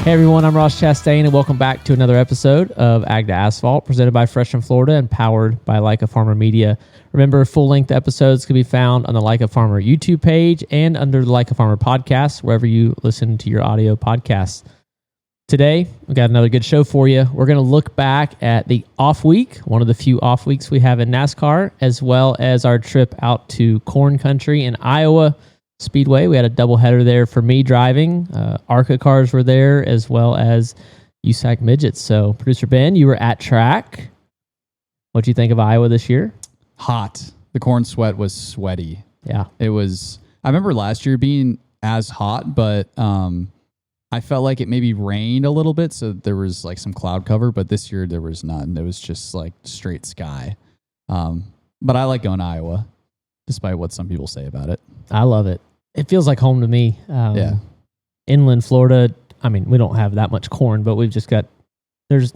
Hey everyone, I'm Ross Chastain, and welcome back to another episode of Ag to Asphalt, presented by Fresh from Florida and powered by Like a Farmer Media. Remember, full-length episodes can be found on the Like a Farmer YouTube page and under the Like a Farmer podcast, wherever you listen to your audio podcasts. Today, we've got another good show for you. We're going to look back at the off week, one of the few off weeks we have in NASCAR, as well as our trip out to corn country in Iowa Speedway. We had a doubleheader there for me driving. ARCA cars were there, as well as USAC midgets. So, Producer Ben, you were at track. What do you think of Iowa this year? Hot. The corn sweat was sweaty. Yeah. It was. I remember last year being as hot, but I felt like it maybe rained a little bit, so there was like some cloud cover, but this year there was none. It was just like straight sky. But I like going to Iowa, despite what some people say about it. I love it. It feels like home to me. Yeah. Inland Florida, I mean, we don't have that much corn, but we've just got, there's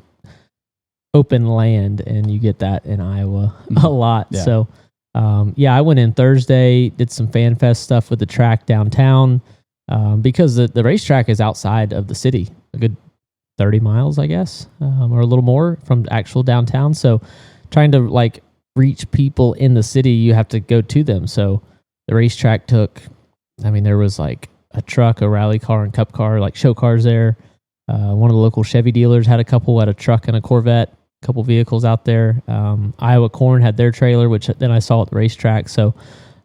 open land, and you get that in Iowa a lot. Yeah. So, I went in Thursday, did some Fan Fest stuff with the track downtown, because the racetrack is outside of the city, a good 30 miles, I guess, or a little more from actual downtown. So trying to like reach people in the city, you have to go to them. So the racetrack took, there was like a truck, a rally car, and cup car, like show cars there. One of the local Chevy dealers had a truck and a Corvette, a couple vehicles out there. Iowa Corn had their trailer, which then I saw at the racetrack. So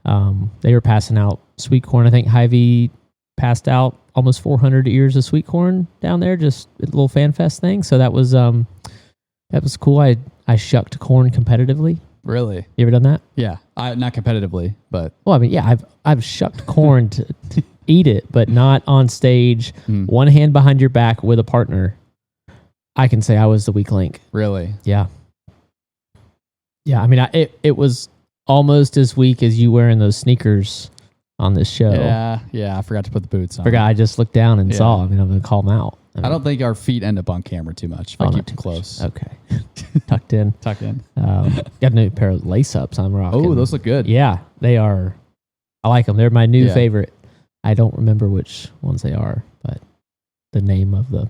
they were passing out sweet corn. I think Hy-Vee passed out almost 400 ears of sweet corn down there, just a little fan fest thing. So that was cool. I shucked corn competitively. Really? You ever done that? Yeah. Not competitively, but. Well, I've shucked corn to eat it, but not on stage. One hand behind your back with a partner. I can say I was the weak link. Really? Yeah. Yeah. It was almost as weak as you wearing those sneakers on this show. Yeah. I forgot to put the boots on. I just looked down and saw. I'm going to call them out. I don't think our feet end up on camera too much if I keep them close. Okay. Tucked in. Tucked in. Got a new pair of lace-ups I'm rocking. Oh, those look good. Yeah, they are. I like them. They're my new favorite. I don't remember which ones they are, but the name of the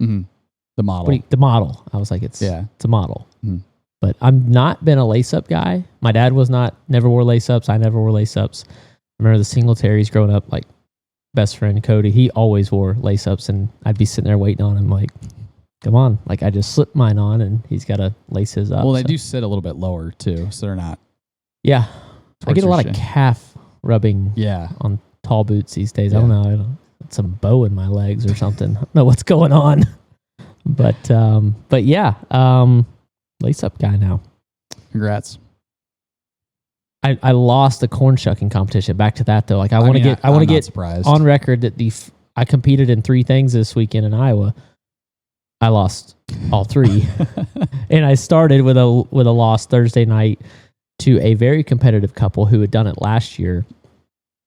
model. The model. I was like, it's a model. Mm-hmm. But I'm not been a lace-up guy. My dad was never wore lace-ups. I never wore lace-ups. I remember the Singletaries growing up, like best friend Cody, he always wore lace-ups, and I'd be sitting there waiting on him like, come on. Like, I just slipped mine on, and he's got to lace his up. Well, they do sit a little bit lower, too, so they're not. Yeah. I get a lot of calf rubbing on tall boots these days. I don't know. I got some bow in my legs or something. I don't know what's going on. But lace-up guy now. Congrats. I lost the corn shucking competition. Back to that though. Like I want to get surprised. On record that I competed in 3 things this weekend in Iowa. I lost all 3, and I started with a loss Thursday night to a very competitive couple who had done it last year,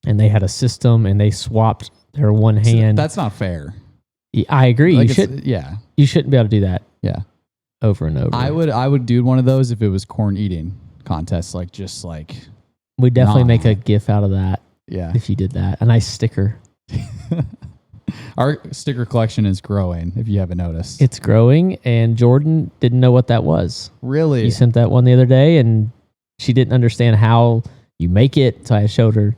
and they had a system and they swapped their one hand. That's not fair. I agree. Like you shouldn't be able to do that. Yeah, over and over. I would do one of those if it was corn eating contest, we definitely make a GIF out of that. Yeah, if you did that, a nice sticker. Our sticker collection is growing, if you haven't noticed. It's growing, and Jordan didn't know what that was. Really? He sent that one the other day, and she didn't understand how you make it, so I showed her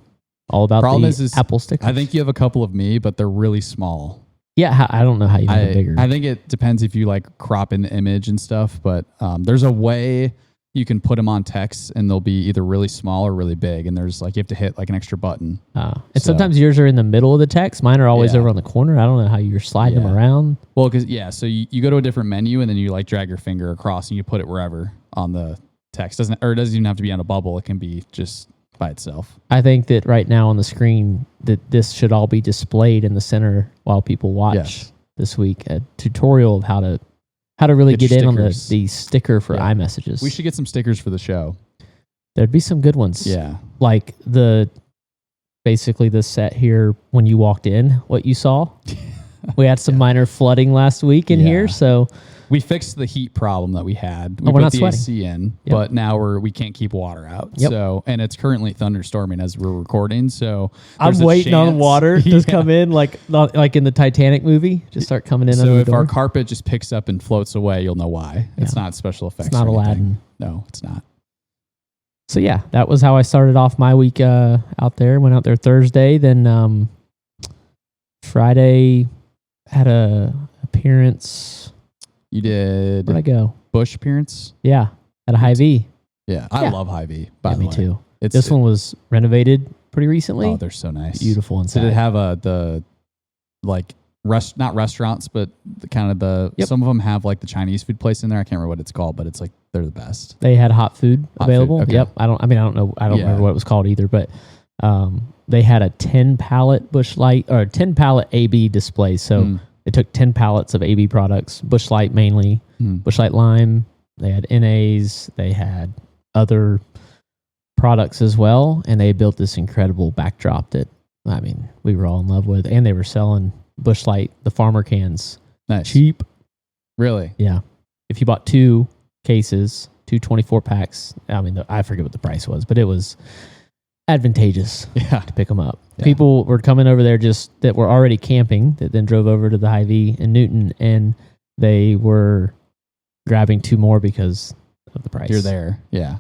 all about the Apple stickers. I think you have a couple of me, but they're really small. Yeah, I don't know how you make it bigger. I think it depends if you like crop in the image and stuff, but there's a way you can put them on text and they'll be either really small or really big, and there's like you have to hit like an extra button. And sometimes yours are in the middle of the text. Mine are always over on the corner. I don't know how you're sliding them around. Well, so you go to a different menu and then you like drag your finger across and you put it wherever on the text. It doesn't even have to be on a bubble. It can be just by itself. I think that right now on the screen that this should all be displayed in the center while people watch this week. A tutorial of how to really get in on the sticker for iMessages. We should get some stickers for the show. There'd be some good ones. Yeah. Like basically the set here when you walked in, what you saw. We had some minor flooding last week in here, so We fixed the heat problem that we had. We we're put not the sweating. AC in, Yep. but now we can't keep water out. Yep. So, and it's currently thunderstorming as we're recording. So I'm there's a waiting on chance- water to Yeah. come in like in the Titanic movie. Just start coming in So under the if door. our carpet just picks up and floats away, you'll know why. It's not special effects. It's not or anything. Aladdin. No, it's not. So yeah, that was how I started off my week out there. Went out there Thursday, then Friday had a appearance. You did Where'd I go? Bush appearance? Yeah, at a Hy-Vee. Yeah. I Yeah. love Hy-Vee, by Yeah, the me way. too. It's, This one was renovated pretty recently. Oh, they're so nice. Beautiful inside. Did it have the like not restaurants, but the kind of the Yep. some of them have like the Chinese food place in there. I can't remember what it's called, but it's like they're the best. They had hot food Hot food, available. okay. Yep. I don't know. I don't Yeah. remember what it was called either, but they had a 10 pallet Bush Light or 10 pallet AB display. So they took 10 pallets of AB products, Bush Light mainly, Bush Light Lime. They had NAs. They had other products as well. And they built this incredible backdrop that, I mean, we were all in love with. And they were selling Bush Light, the farmer cans. Nice. Cheap. Really? Yeah. If you bought 2 cases, 2 24 packs, I mean, I forget what the price was, but it was advantageous Yeah. to pick them up. Yeah. People were coming over there just that were already camping that then drove over to the Hy-Vee in Newton, and they were grabbing 2 more because of the price. You're there. Yeah.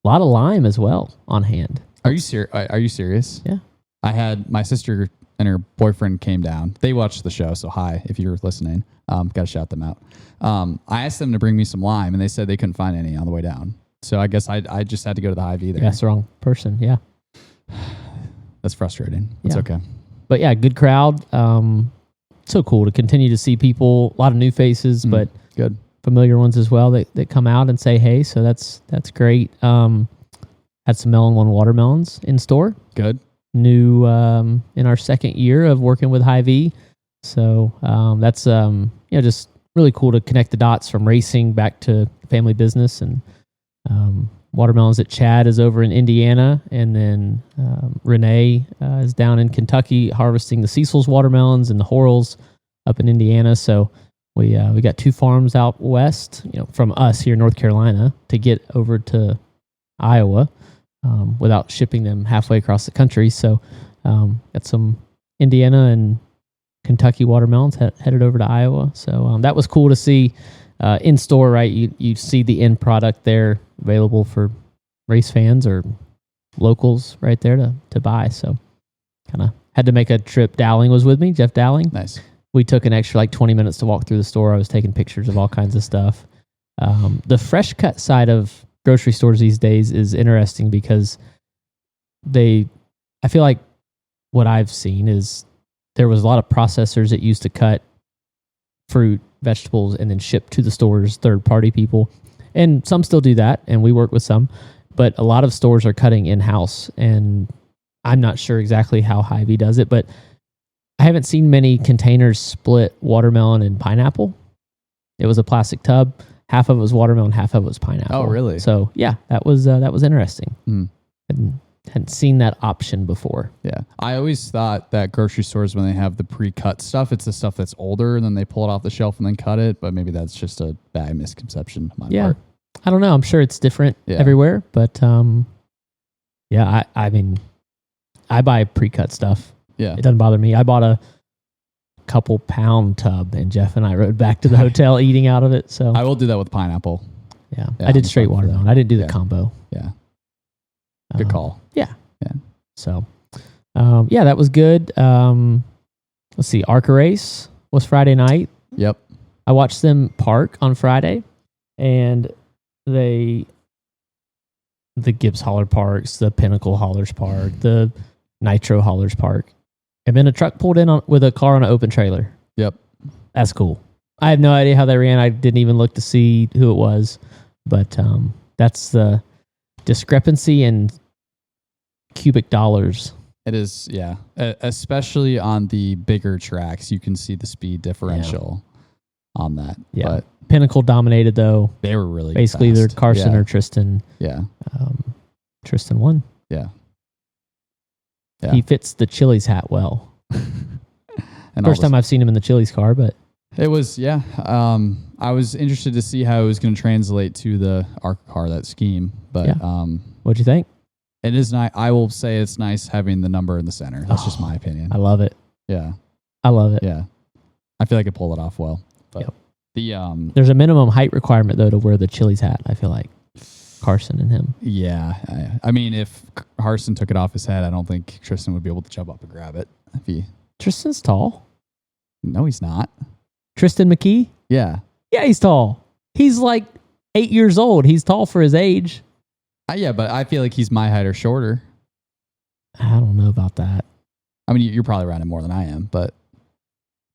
A lot of lime as well on hand. Are you serious? Yeah. I had my sister and her boyfriend came down. They watched the show, so hi if you're listening. Got to shout them out. I asked them to bring me some lime, and they said they couldn't find any on the way down. So I guess I just had to go to the Hy-Vee there. That's the wrong person. Yeah. That's frustrating. It's Yeah. okay. But yeah, good crowd. So cool to continue to see people, a lot of new faces, but Good. familiar ones as well that come out and say hey. So that's great. Had some Melon One watermelons in store. Good. New in our second year of working with Hy-Vee. So that's just really cool to connect the dots from racing back to family business. And watermelons that Chad is over in Indiana, and then Renee is down in Kentucky harvesting the Cecil's watermelons and the Horrells up in Indiana. So we got 2 farms out west, from us here in North Carolina to get over to Iowa without shipping them halfway across the country. So got some Indiana and Kentucky watermelons headed over to Iowa. So that was cool to see in store, right? You see the end product there available for race fans or locals right there to buy. So kind of had to make a trip. Dowling was with me, Jeff Dowling. Nice. We took an extra 20 minutes to walk through the store. I was taking pictures of all kinds of stuff. The fresh cut side of grocery stores these days is interesting because I feel like what I've seen is there was a lot of processors that used to cut fruit, vegetables, and then ship to the stores, third-party people. And some still do that, and we work with some. But a lot of stores are cutting in-house, and I'm not sure exactly how Hy-Vee does it, but I haven't seen many containers split watermelon and pineapple. It was a plastic tub. Half of it was watermelon, half of it was pineapple. Oh, really? So, yeah, that was interesting. Mm. Hadn't seen that option before. Yeah. I always thought that grocery stores, when they have the pre-cut stuff, it's the stuff that's older and then they pull it off the shelf and then cut it. But maybe that's just a bad misconception on my part. I don't know. I'm sure it's different everywhere, but I mean, I buy pre-cut stuff. Yeah. It doesn't bother me. I bought a couple pound tub, and Jeff and I rode back to the hotel eating out of it. So I will do that with pineapple. yeah, Yeah, I did I'm straight fine for watermelon. that. I didn't do the Yeah. combo. Yeah. Good call. Yeah. Yeah. So, that was good. Let's see. Arca Race was Friday night. Yep. I watched them park on Friday, and the Gibbs Holler Parks, the Pinnacle Haulers Park, the Nitro Haulers Park, and then a truck pulled in with a car on an open trailer. Yep. That's cool. I have no idea how they ran. I didn't even look to see who it was, but that's the discrepancy in cubic dollars. It is, yeah. Especially on the bigger tracks, you can see the speed differential on that. Yeah. But Pinnacle dominated, though. they were really Basically, either fast. Carson Yeah. or Tristan. Yeah. Tristan won. Yeah. Yeah. He fits the Chili's hat well. And First time I've seen him in the Chili's car, but It was, yeah. I was interested to see how it was going to translate to the ARCA car, that scheme. But what'd you think? It is nice. I will say it's nice having the number in the center. That's just my opinion. I love it. Yeah. I love it. Yeah. I feel like I pulled it off well. But there's a minimum height requirement, though, to wear the Chili's hat, I feel like. Carson and him. Yeah. I mean, if Carson took it off his head, I don't think Tristan would be able to jump up and grab it. Tristan's tall. No, he's not. Tristan McKee? Yeah. Yeah, he's tall. He's like 8 years old. He's tall for his age. Yeah, but I feel like he's my height or shorter. I don't know about that. I mean, you're probably running more than I am, but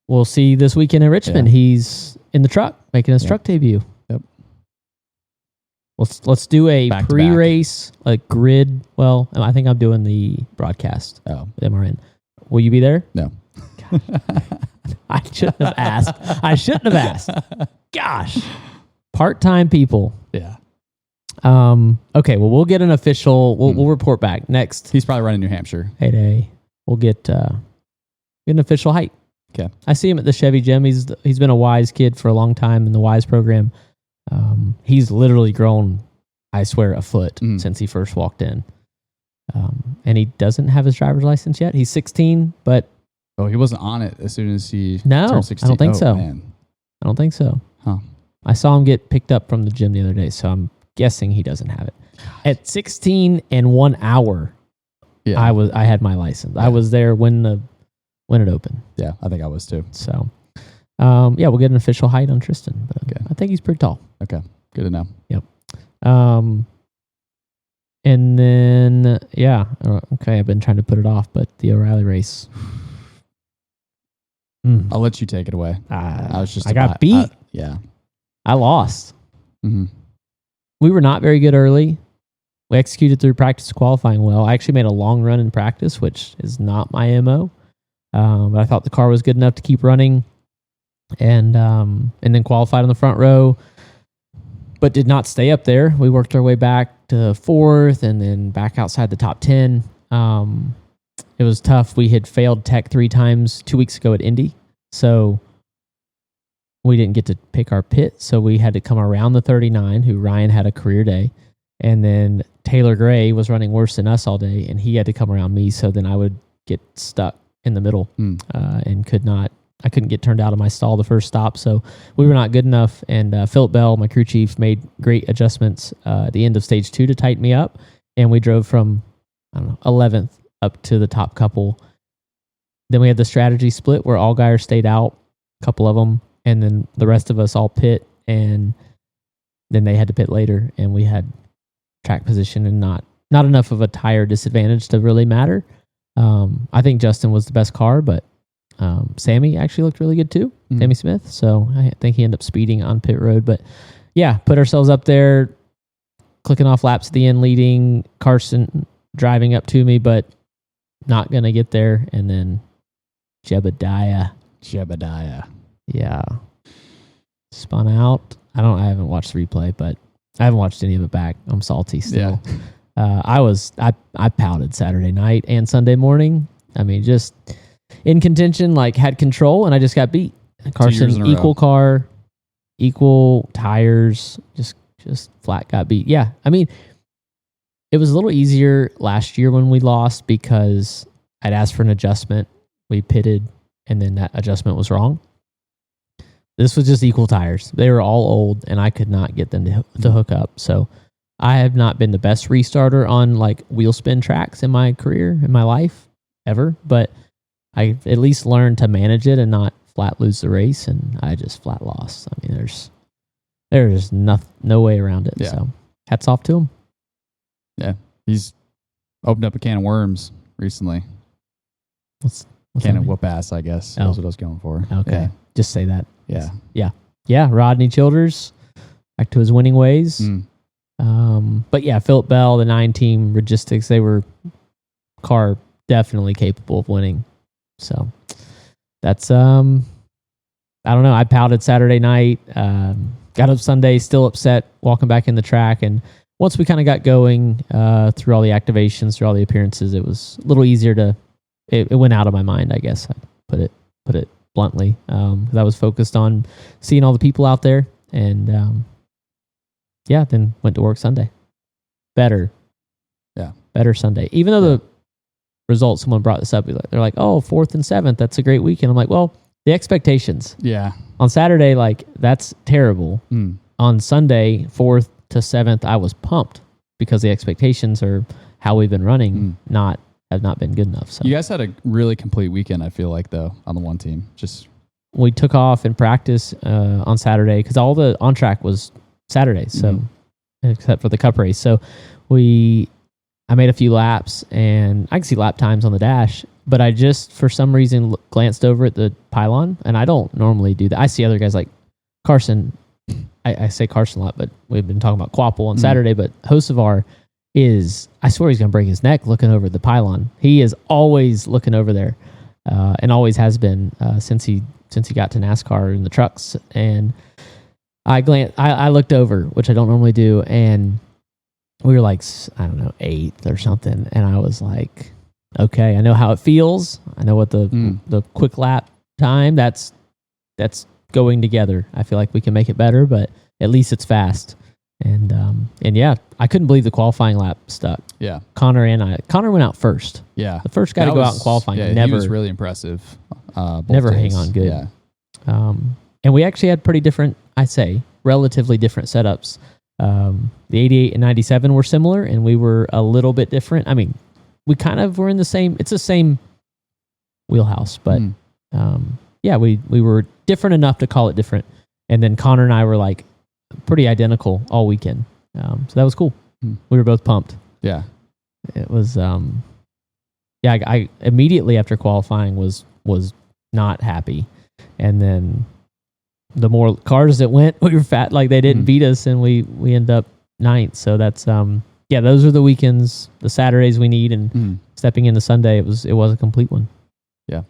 we'll see this weekend in Richmond. Yeah. He's in the truck, making his truck debut. Yep. Let's do a pre-race like grid. Well, I think I'm doing the broadcast. Oh, MRN. Will you be there? No. I shouldn't have asked. Gosh. Part-time people. Yeah. Okay, well, we'll get an official. We'll report back next. He's probably running New Hampshire. Heyday. We'll get an official height. Okay. I see him at the Chevy gym. He's been a WISE kid for a long time in the WISE program. He's literally grown, I swear, a foot since he first walked in. And he doesn't have his driver's license yet. He's 16, but he wasn't on it as soon as he turned 16. I don't think so. Man. I don't think so. Huh. I saw him get picked up from the gym the other day, so I'm guessing he doesn't have it. At 16 and 1 hour, I had my license. I was there when it opened. Yeah, I think I was too. So, we'll get an official height on Tristan. But I think he's pretty tall. Okay, good to know. Yep. And then I've been trying to put it off, but the O'Reilly race. I'll let you take it away. I got beat. I lost. Mm-hmm. We were not very good early. We executed through practice qualifying well. I actually made a long run in practice, which is not my MO. But I thought the car was good enough to keep running, and then qualified on the front row, but did not stay up there. We worked our way back to fourth, and then back outside the top 10. It was tough. We had failed tech 3 times 2 weeks ago at Indy, so we didn't get to pick our pit, so we had to come around the 39, who Ryan had a career day, and then Taylor Gray was running worse than us all day, and he had to come around me, so then I would get stuck in the middle and I couldn't get turned out of my stall the first stop, so we were not good enough, and Philip Bell, my crew chief, made great adjustments at the end of stage 2 to tighten me up, and we drove from 11th up to the top couple. Then we had the strategy split where all guys stayed out, a couple of them, and then the rest of us all pit, and then they had to pit later, and we had track position and not enough of a tire disadvantage to really matter. I think Justin was the best car, but Sammy actually looked really good too, Sammy Smith. So I think he ended up speeding on pit road. But put ourselves up there, clicking off laps at the end, leading, Carson driving up to me, but not going to get there. And then Jebediah. Yeah. Spun out. I haven't watched the replay, but I haven't watched any of it back. I'm salty still. Yeah. I pouted Saturday night and Sunday morning. I mean, just in contention, had control, and I just got beat. Carson, equal car, equal tires, just flat got beat. Yeah. I mean, it was a little easier last year when we lost because I'd asked for an adjustment. We pitted, and then that adjustment was wrong. This was just equal tires. They were all old, and I could not get them to hook up. So I have not been the best restarter on wheel spin tracks in my career, in my life, ever. But I at least learned to manage it and not flat lose the race, and I just flat lost. I mean, there's no way around it. Yeah. So hats off to him. Yeah, he's opened up a can of worms recently. What's can of whoop ass, I guess. That's what I was going for. Okay, yeah. Just say that. Yeah. Rodney Childers back to his winning ways. But Philip Bell, the 9 team Logistics, they were car definitely capable of winning. So that's I don't know. I pouted Saturday night. Got up Sunday, still upset walking back in the track, and once we kind of got going through all the activations, through all the appearances, it was a little easier to. It went out of my mind, I guess. I put it bluntly, because I was focused on seeing all the people out there, and then went to work Sunday. Better Sunday. Even though the results, someone brought this up, they're like, oh, 4th and 7th, that's a great weekend. I'm like, well, the expectations. Yeah. On Saturday, like, that's terrible. On Sunday, 4th to 7th, I was pumped because the expectations are how we've been running have not been good enough. So you guys had a really complete weekend, I feel like, though, on the one team. We took off in practice on Saturday because all the on track was Saturday, so except for the cup race. So I made a few laps, and I can see lap times on the dash, but I just, for some reason, glanced over at the pylon, and I don't normally do that. I see other guys like Carson. I say Carson a lot, but we've been talking about Quapple on Saturday, but Hocevar I swear he's going to break his neck looking over the pylon. He is always looking over there, and always has been since he got to NASCAR in the trucks. And I looked over, which I don't normally do, and we were like, I don't know, 8th or something. And I was like, okay, I know how it feels. I know what the quick lap time, that's going together. I feel like we can make it better, but at least it's fast. And yeah, I couldn't believe the qualifying lap stuck. Yeah. Connor went out first. Yeah. The first guy to go out in qualifying. Yeah, he was really impressive. Never hang on good. Yeah. And we actually had pretty different, relatively different setups. The 88 and 97 were similar, and we were a little bit different. I mean, we kind of were in the same wheelhouse, but we were different enough to call it different. And then Connor and I were like pretty identical all weekend. So that was cool. We were both pumped. Yeah. It was, I immediately after qualifying was not happy. And then the more cars that went, we were fat, like they didn't beat us, and we end up 9th. So that's, those are the weekends, the Saturdays we need, and stepping into Sunday, it was a complete one. Yeah.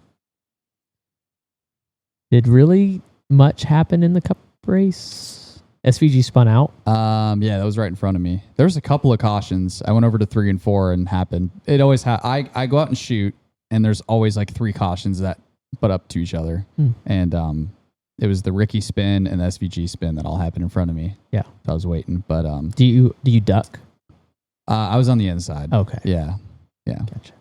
Did really much happen in the Cup race? SVG spun out. Yeah, that was right in front of me. There was a couple of cautions. I went over to 3 and 4 and happened. It always I go out and shoot, and there's always like 3 cautions that butt up to each other. And it was the Ricky spin and the SVG spin that all happened in front of me. Yeah. So I was waiting. But do you duck? I was on the inside. Okay. Yeah. Gotcha.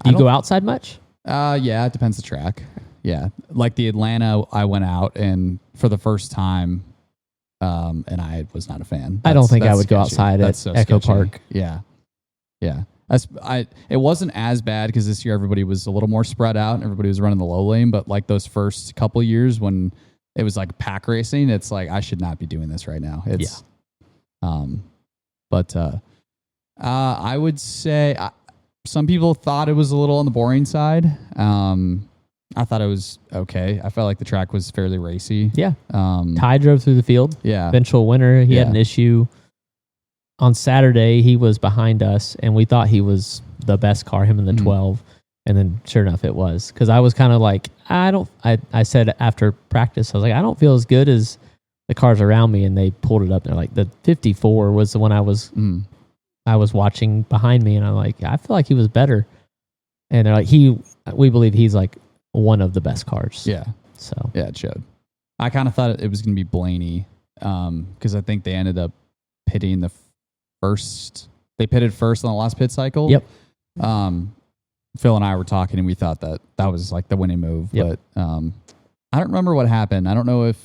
Do you go outside much? Yeah, it depends the track. Yeah. Like the Atlanta, I went out and for the first time, and I was not a fan. I don't think I would sketchy. go outside at Echo Park. Yeah. It wasn't as bad because this year everybody was a little more spread out and everybody was running the low lane. But like those first couple of years when it was like pack racing, it's like I should not be doing this right now. I would say some people thought it was a little on the boring side. I thought it was okay. I felt like the track was fairly racy. Yeah. Ty drove through the field. Yeah. Eventual winner. He had an issue. On Saturday, he was behind us, and we thought he was the best car, him in the 12. And then sure enough, it was. Because I was kind of like, I said after practice, I was like, I don't feel as good as the cars around me. And they pulled it up. They're like, the 54 was the one I was watching behind me. And I'm like, I feel like he was better. And they're like, we believe he's like one of the best cars. Yeah. So yeah, it showed. I kind of thought it was going to be Blaney because I think they ended up pitting the first. They pitted first on the last pit cycle. Yep. Phil and I were talking, and we thought that was like the winning move. Yep. But I don't remember what happened. I don't know if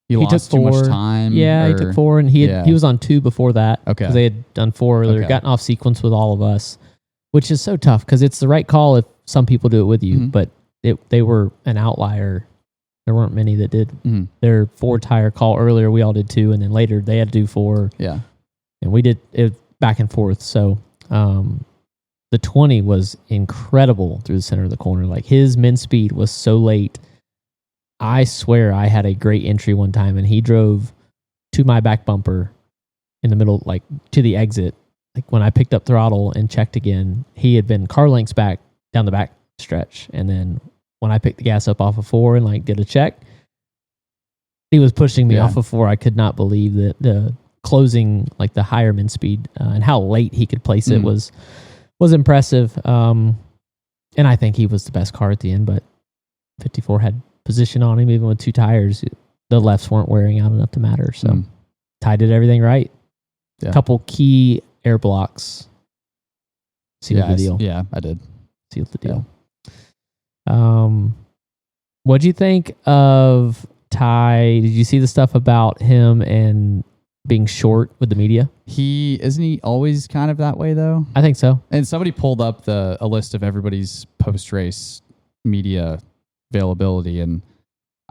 he lost too much time. Yeah, he took 4, and he was on 2 before that. Okay. Because they had done 4 earlier, gotten off sequence with all of us, which is so tough because it's the right call if some people do it with you, but they were an outlier. There weren't many that did their 4-tire call earlier. We all did 2, and then later they had to do 4. Yeah. And we did it back and forth. So the 20 was incredible through the center of the corner. Like his min speed was so late. I swear I had a great entry one time, and he drove to my back bumper in the middle, like to the exit. Like when I picked up throttle and checked again, he had been car lengths back down the back stretch. And then when I picked the gas up off of 4 and like did a check, he was pushing me off of 4. I could not believe that the closing, like the higher min speed and how late he could place it was impressive. And I think he was the best car at the end, but 54 had position on him, even with 2 tires. The lefts weren't wearing out enough to matter. So Ty did everything right. Yeah. A couple key air blocks. Sealed the deal. Yeah, I did. Sealed the deal. What'd you think of Ty? Did you see the stuff about him and being short with the media? Isn't he always kind of that way though? I think so. And somebody pulled up a list of everybody's post-race media availability, and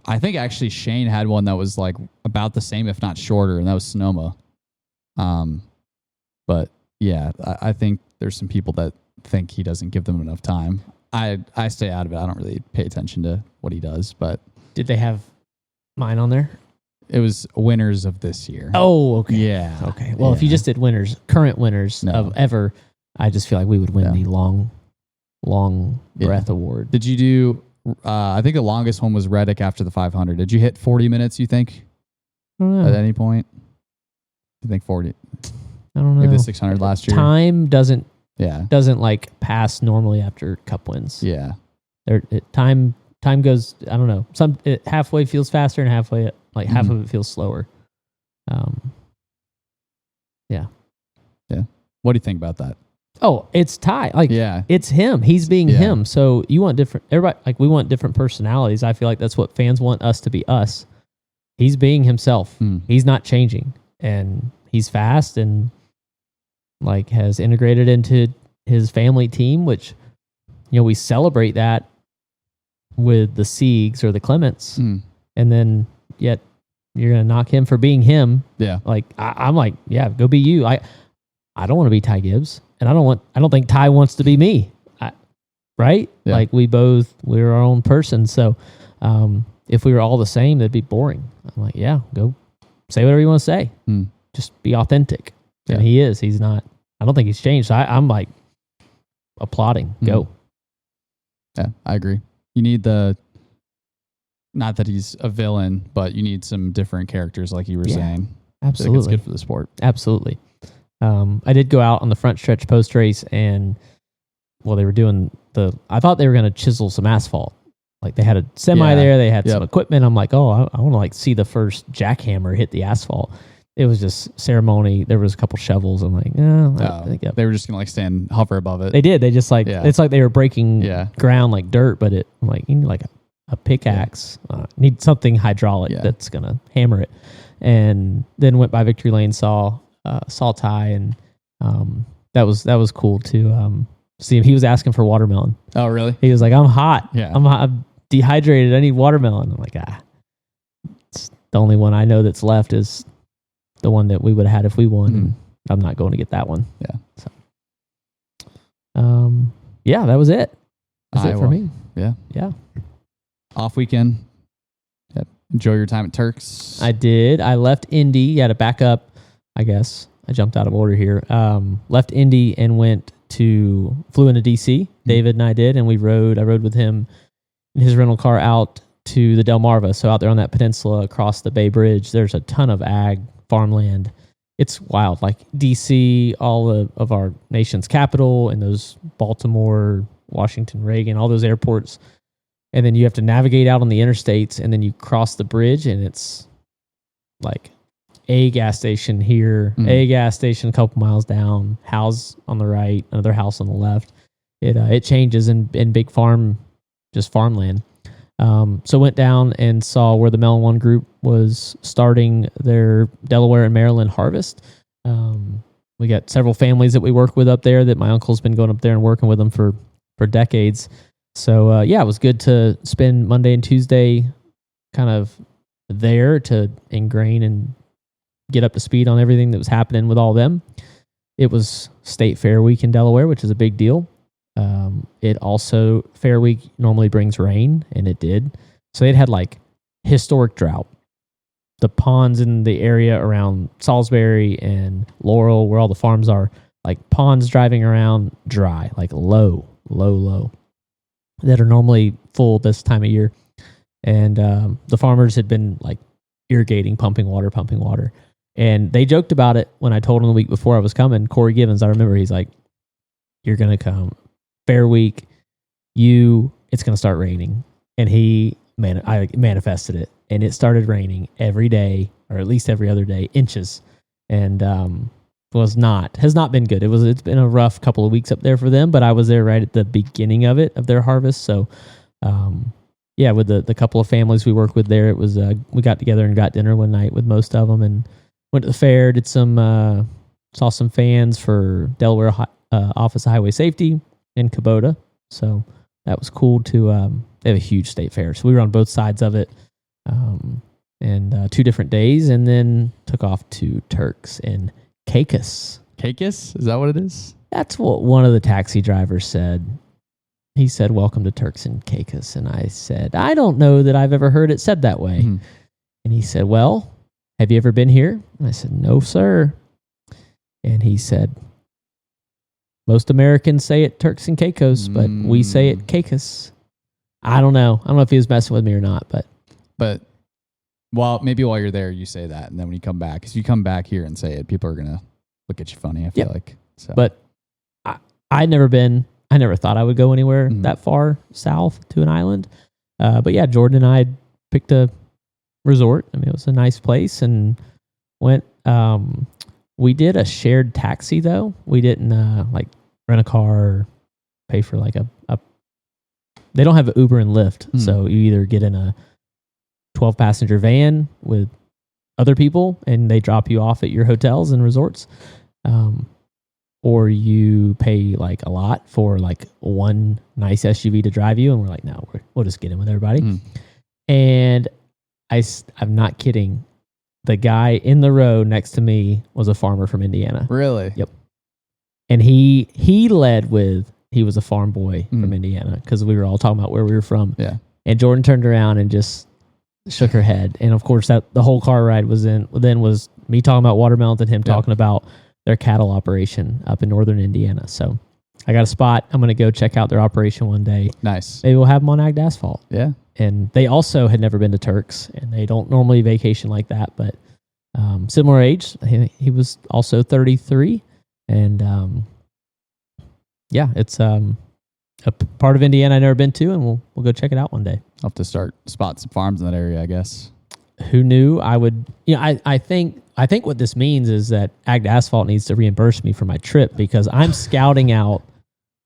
I think actually Shane had one that was like about the same, if not shorter, and that was Sonoma. But yeah, I think there's some people that think he doesn't give them enough time. I stay out of it. I don't really pay attention to what he does, but Did they have mine on there? it was winners of this year. Oh, okay. Yeah. Okay. Well, if you just did current winners of ever, I just feel like we would win the long breath award. Did you do, I think the longest one was Reddick after the 500. Did you hit 40 minutes, you think, at any point? I think 40. I don't know. Maybe the 600 last year. Time doesn't Yeah. like pass normally after Cup wins. Yeah. Time goes, I don't know. Halfway feels faster and halfway, like half of it feels slower. Yeah. Yeah. What do you think about that? Oh, it's Ty. Like, Yeah. it's him. He's being him. So you want everybody, like, we want different personalities. I feel like that's what fans want us to be us. He's being himself. He's not changing. And he's fast and, like, has integrated into his family team, which, we celebrate that with the Siegs or the Clements. And then yet you're going to knock him for being him. Yeah. Like, I'm like, yeah, go be you. I don't want to be Ty Gibbs, and I don't think Ty wants to be me. Right? Yeah. Like, we're our own person. So if we were all the same, that'd be boring. I'm like, yeah, go say whatever you want to say. Just be authentic. Yeah. And he is. He's not. I don't think he's changed. So I'm like applauding. Go. Yeah, I agree. You need not that he's a villain, but you need some different characters, like you were saying. Absolutely. I think it's good for the sport. Absolutely. I did go out on the front stretch post race, and they were doing I thought they were going to chisel some asphalt. Like, they had a semi there, they had some equipment. I'm like, oh, I want to like see the first jackhammer hit the asphalt. It was just ceremony. There was a couple shovels. I'm like, I think they were just gonna like hover above it. They did. They just like it's like they were breaking ground like dirt, but I'm like, you need like a pickaxe. Need something hydraulic that's gonna hammer it. And then went by Victory Lane, saw Ty, and that was cool to see him. He was asking for watermelon. Oh, really? He was like, I'm hot. Yeah, I'm dehydrated. I need watermelon. I'm like, it's the only one I know that's left is the one that we would have had if we won. And I'm not going to get that one. Yeah. So, that was it. That's it for me. Yeah. Yeah. Off weekend. Yep. Enjoy your time at Turks. I did. I left Indy. To back up, I guess. I jumped out of order here. Left Indy and flew into DC. David and I did, and I rode with him in his rental car out to the Delmarva. So out there on that peninsula across the Bay Bridge, there's a ton of ag farmland. It's wild. Like DC, all of our nation's capital, and those Baltimore, Washington, Reagan, all those airports. And then you have to navigate out on the interstates, and then you cross the bridge, and it's like a gas station here, a gas station a couple miles down, house on the right, another house on the left. It changes in big farm, just farmland. So went down and saw where the Melon One group was starting their Delaware and Maryland harvest. We got several families that we work with up there that my uncle's been going up there and working with them for decades. So it was good to spend Monday and Tuesday kind of there to ingrain and get up to speed on everything that was happening with all of them. It was State Fair Week in Delaware, which is a big deal. It also, Fair Week normally brings rain, and it did. So it had like historic drought. The ponds in the area around Salisbury and Laurel, where all the farms are, like ponds driving around dry, like low, that are normally full this time of year. And the farmers had been like irrigating, pumping water. And they joked about it when I told them the week before I was coming. Corey Givens, I remember, he's like, you're going to come. Fair Week, it's going to start raining. and I manifested it, and it started raining every day, or at least every other day, inches, and has not been good. It's been a rough couple of weeks up there for them, but I was there right at the beginning of their harvest. So, with the couple of families we work with there, it was we got together and got dinner one night with most of them, and went to the fair, did some saw some fans for Delaware Office of Highway Safety in Kubota. So that was cool to they have a huge state fair. So we were on both sides of it, and 2 different days, and then took off to Turks in Caicos. Caicos? Is that what it is? That's what one of the taxi drivers said. He said, "Welcome to Turks in Caicos." And I said, "I don't know that I've ever heard it said that way." Mm-hmm. And he said, "Well, have you ever been here?" And I said, "No, sir." And he said, "Most Americans say it Turks and Caicos, but we say it Caicos." I don't know. I don't know if he was messing with me or not, but well, maybe while you're there, you say that, and then when you come back, because you come back here and say it, people are gonna look at you funny. I feel like. So. But I'd never been. I never thought I would go anywhere that far south to an island. But yeah, Jordan and I picked a resort. I mean, it was a nice place, and went. We did a shared taxi though. We didn't like rent a car or pay for like a. They don't have Uber and Lyft, so you either get in a 12-passenger van with other people, and they drop you off at your hotels and resorts, or you pay like a lot for like one nice SUV to drive you. And we're like, no, we'll just get in with everybody. And I'm not kidding. The guy in the row next to me was a farmer from Indiana. Really? Yep. And he led with, he was a farm boy from Indiana, because we were all talking about where we were from. Yeah. And Jordan turned around and just shook her head. And of course, that the whole car ride was me talking about watermelons and him talking about their cattle operation up in northern Indiana. So I got a spot. I'm going to go check out their operation one day. Nice. Maybe we'll have them on Ag Asphalt. Yeah. And they also had never been to Turks, and they don't normally vacation like that, but similar age. He was also 33, and it's a part of Indiana I've never been to, and we'll go check it out one day. I'll have to start spot some farms in that area, I guess. Who knew I would? I think what this means is that Ag Asphalt needs to reimburse me for my trip, because I'm scouting out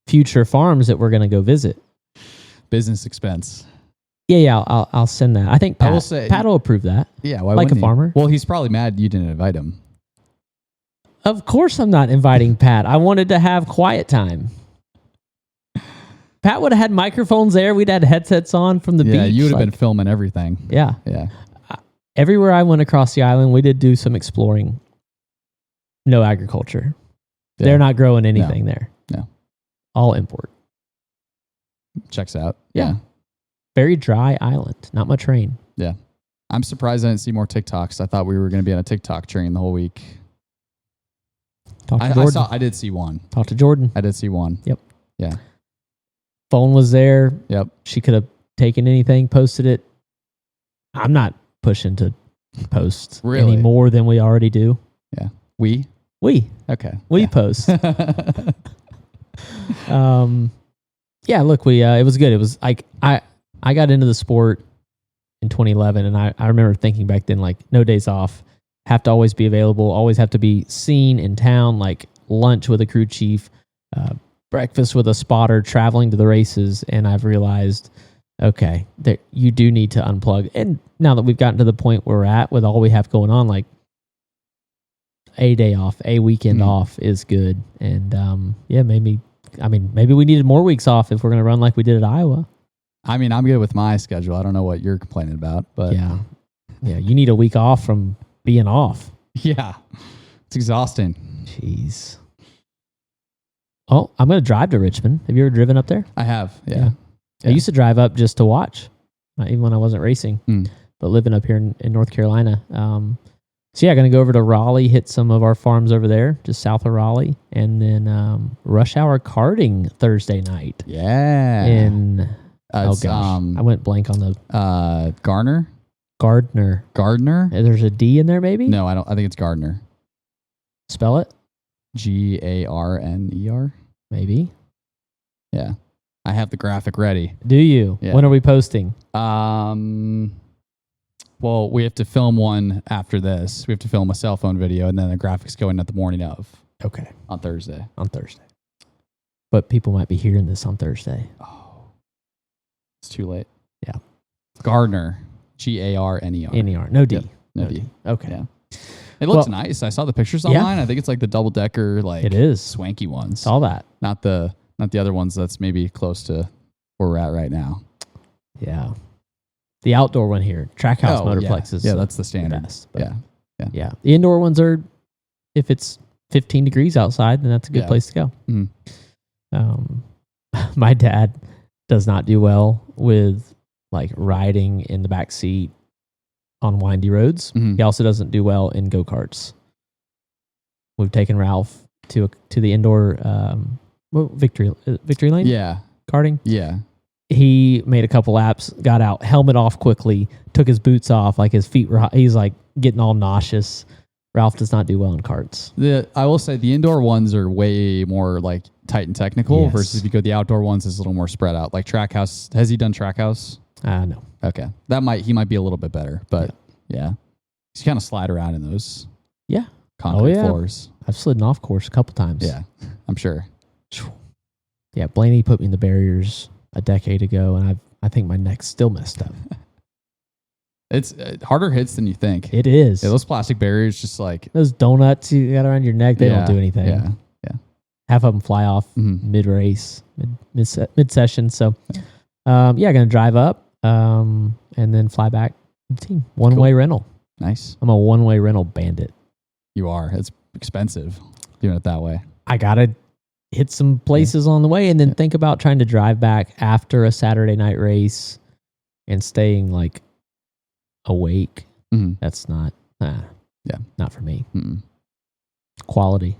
future farms that we're going to go visit. Business expense. Yeah, I'll send that. I think Pat will approve that. Yeah, why like wouldn't a farmer. Well, he's probably mad you didn't invite him. Of course I'm not inviting Pat. I wanted to have quiet time. Pat would have had microphones there. We'd had headsets on from the beach. Yeah, you would have been filming everything. Yeah. Yeah. Everywhere I went across the island, we did do some exploring. No agriculture. Yeah. They're not growing anything there. No. All import. Checks out. Yeah. Very dry island. Not much rain. Yeah. I'm surprised I didn't see more TikToks. I thought we were going to be on a TikTok train the whole week. I did see one. Talk to Jordan. I did see one. Yep. Yeah. Phone was there. Yep. She could have taken anything, posted it. I'm not pushing to post any more than we already do. Yeah. We? Okay. We post. Yeah, look, it was good. It was like I got into the sport in 2011, and I remember thinking back then, like, no days off, have to always be available, always have to be seen in town, like lunch with a crew chief, breakfast with a spotter, traveling to the races. And I've realized, okay, that you do need to unplug. And now that we've gotten to the point where we're at with all we have going on, like a day off, a weekend off is good. And maybe we needed more weeks off if we're going to run like we did at Iowa. I mean, I'm good with my schedule. I don't know what you're complaining about, but yeah, you need a week off from being off. Yeah, it's exhausting. Jeez. Oh, I'm going to drive to Richmond. Have you ever driven up there? I have. Yeah. I used to drive up just to watch, even when I wasn't racing, but living up here in North Carolina. So yeah, going to go over to Raleigh, hit some of our farms over there, just south of Raleigh, and then rush hour karting Thursday night. Yeah. I went blank on the Gardner. There's a D in there, maybe? No, I don't. I think it's Gardner. Spell it. Garner. Maybe. Yeah. I have the graphic ready. Do you? Yeah. When are we posting? Well, we have to film one after this. We have to film a cell phone video, and then the graphics go in at the morning of. Okay. On Thursday. But people might be hearing this on Thursday. Oh. It's too late. Yeah. Gardner. Garner. NER. No D. Yep. No D. Okay. Yeah. It looks nice. I saw the pictures online. I think it's like the double decker, like it is swanky ones. Saw that. Not the other ones that's maybe close to where we're at right now. Yeah. The outdoor one here, Trackhouse Motorplex is that's the standard. Best, yeah. The indoor ones are, if it's 15 degrees outside, then that's a good place to go. Mm-hmm. My dad does not do well with like riding in the back seat on windy roads. Mm-hmm. He also doesn't do well in go-karts. We've taken Ralph to the indoor Victory Lane. Yeah. Karting. Yeah. He made a couple laps, got out, helmet off quickly, took his boots off, like his feet were, he's like getting all nauseous. Ralph does not do well in karts. I will say the indoor ones are way more like tight and technical versus if you go the outdoor ones is a little more spread out. Like Trackhouse, has he done Trackhouse? No. Okay. He might be a little bit better, but yeah. He's kind of slide around in those concrete floors. I've slidden off course a couple times. Yeah, I'm sure. Yeah, Blaney put me in the barriers a decade ago, and I think my neck's still messed up. It's harder hits than you think. It is. Yeah, those plastic barriers, just like those donuts you got around your neck, they don't do anything. Yeah. Half of them fly off mid-race, mid-session. So, gonna drive up and then fly back to the team. One-way rental. Nice. I'm a one-way rental bandit. You are. It's expensive doing it that way. I gotta hit some places on the way and then think about trying to drive back after a Saturday night race and staying like awake. Mm-hmm. That's not not for me. Mm-mm. Quality.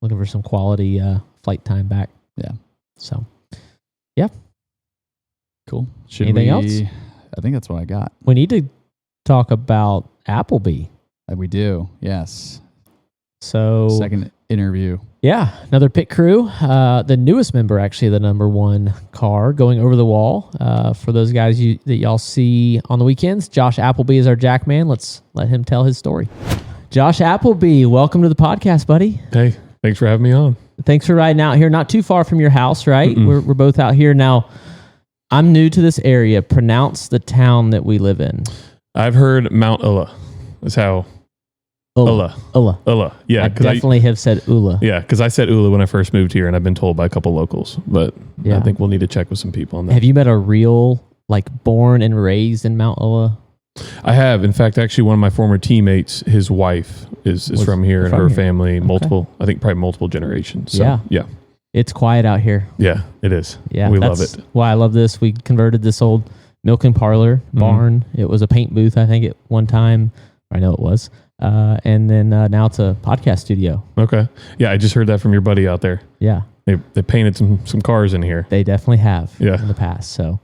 Looking for some quality flight time back. Yeah. So cool. Anything else? I think that's what I got. We need to talk about Appleby. We do. Yes. So second interview. Yeah, another pit crew. The newest member, actually, the number one car going over the wall. For those guys that y'all see on the weekends, Josh Appleby is our Jackman. Let's let him tell his story. Josh Appleby, welcome to the podcast, buddy. Hey, thanks for having me on. Thanks for riding out here. Not too far from your house, right? We're both out here now. I'm new to this area. Pronounce the town that we live in. I've heard Mount Ulla. That's how. Ulla. Yeah, I definitely have said Ulla. Yeah, because I said Ulla when I first moved here, and I've been told by a couple locals. But I think we'll need to check with some people on that. Have you met a real, like, born and raised in Mount Ulla? I have. In fact, actually, one of my former teammates, his wife is from here, and her family, I think probably multiple generations. So, yeah. It's quiet out here. Yeah, it is. Yeah, we love it. Why I love this. We converted this old milk and parlor barn. It was a paint booth, I think, at one time. I know it was. And then now it's a podcast studio. Okay. Yeah, I just heard that from your buddy out there. Yeah. They painted some cars in here. They definitely have in the past. So,